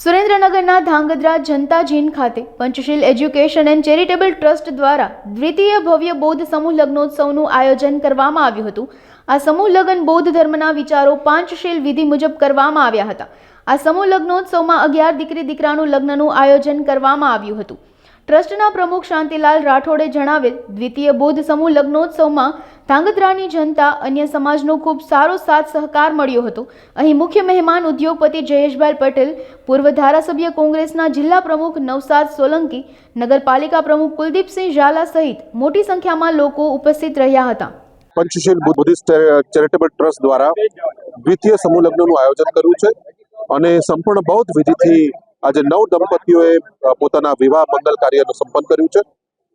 સુરેન્દ્રનગરના ધાંગધ્રા જનતા જીન ખાતે પંચશીલ education and charitable trust દ્વારા દ્વિતીય ભવ્ય બૌદ્ધ સમૂહ લગ્નોત્સવનું આયોજન કરવામાં આવ્યું હતું। આ સમૂહ લગ્ન બૌદ્ધ ધર્મના વિચારો પાંચશીલ વિધિ મુજબ કરવામાં આવ્યા હતા। આ સમૂહ લગ્નોત્સવમાં 11 દીકરી દીકરાનું લગ્નનું આયોજન કરવામાં આવ્યું હતું। ટ્રસ્ટના પ્રમુખ શાંતિલાલ રાઠોડે જણાવેલ દ્વિતીય બૌદ્ધ સમૂહ લગ્નોત્સવમાં ધાંગધ્રાની જનતા અન્ય સમાજનો ખૂબ સારો સાથ સહકાર મળ્યો હતો। અહીં મુખ્ય મહેમાન ઉદ્યોગપતિ જયેશભાઈ પટેલ, પૂર્વ ધારાસભ્ય કોંગ્રેસના જિલ્લા પ્રમુખ નવસાદ સોલંકી, નગરપાલિકા પ્રમુખ કુલદીપસિંહ ઝાલા સહિત મોટી સંખ્યામાં લોકો ઉપસ્થિત રહ્યા હતા। પંચશીલ બુદ્ધિસ્ટ ચેરિટેબલ ટ્રસ્ટ દ્વારા દ્વિતીય સમૂહ લગ્નનું આયોજન કર્યું છે અને સંપૂર્ણ બૌદ્ધ વિધિથી આજે 9 દંપતીઓએ પોતાના વિવાહ મંગલ કાર્યનું સંપન્ન કર્યું છે।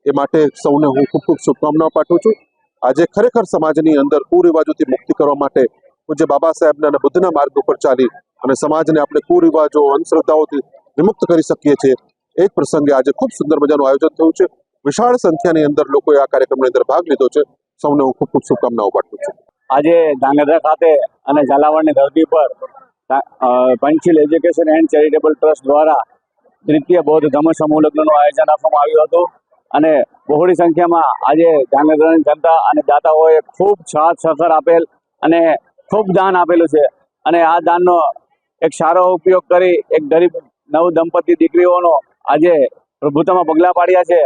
એ માટે સૌને હું ખૂબ ખૂબ શુભકામનાઓ પાઠવું છું। આજે ખરેખર સમાજની અંદર કુરિવાજોથી મુક્તિ કરવા માટે પૂજ્ય બાબા સાહેબના અને બુદ્ધના માર્ગ ઉપર ચાલી અને સમાજને આપણે કુરિવાજો અંધશ્રદ્ધાઓથી વિમુક્ત કરી શકીએ છીએ। એ જ પ્રસંગે આજે ખૂબ સુંદર મજાનું આયોજન થયું છે। વિશાળ સંખ્યાની અંદર લોકોએ આ કાર્યક્રમની અંદર ભાગ લીધો છે। સૌને હું ખૂબ ખૂબ શુભકામનાઓ પાઠવું છું। આજે ધાંગધ્રા ખાતે અને ઝાલાવાડની ધરતી પર પંચશીલ એજ્યુકેશન એન્ડ ચેરિટેબલ ટ્રસ્ટ દ્વારા દ્વિતીય બૌદ્ધ ધર્મ સમૂહ લગ્નનું આયોજન આપવામાં આવ્યું હતું અને બહોળી સંખ્યામાં આજે ધાંગધ્રાની જનતા અને દાતાઓએ ખૂબ સાથ સહકાર આપેલ અને ખૂબ દાન આપેલું છે અને આ દાનનો એક સારો ઉપયોગ કરી એક ગરીબ નવ દંપતી દીકરીઓનો આજે પ્રભુત્વમાં પગલાં પાડ્યા છે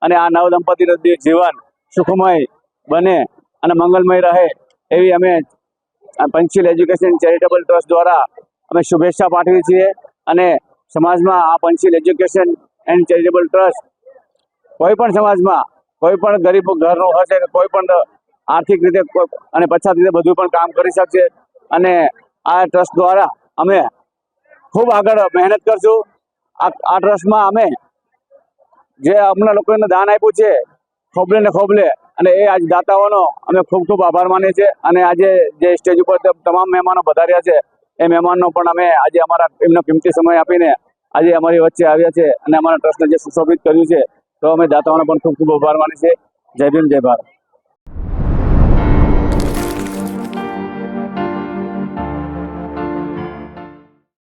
અને આ નવ દંપતીનું જીવન સુખમય બને અને મંગલમય રહે એવી અમે પંચશીલ એજ્યુકેશન ચેરિટેબલ ટ્રસ્ટ દ્વારા અમે શુભેચ્છા પાઠવીએ છીએ અને સમાજમાં આ પંચશીલ એજ્યુકેશન એન્ડ ચેરિટેબલ ટ્રસ્ટ કોઈ પણ સમાજમાં કોઈ પણ ગરીબ ઘરનું હશે કે કોઈ પણ આર્થિક રીતે અને પછાત રીતે બધું પણ કામ કરી શકશે અને આ ટ્રસ્ટ દ્વારા અમે ખૂબ આગળ મહેનત કરશું। આ ટ્રસ્ટમાં અમે જે અમને લોકોને દાન આપ્યું છે ખોબલે ને ખોબલે અને એ આજ દાતાઓનો અમે ખૂબ ખૂબ આભાર માનીએ છીએ અને આજે જે સ્ટેજ ઉપર તમામ મહેમાનો પધાર્યા છે એ મહેમાનનો પણ અમે આજે અમારા એમનો કિંમતી સમય આપીને આજે અમારી વચ્ચે આવ્યા છે અને અમારા ટ્રસ્ટને જે સુશોભિત કર્યું છે તો અમે દાતાઓનો પણ ખૂબ ખૂબ આભાર માનીએ છીએ। જય ભીમ, જય ભારત।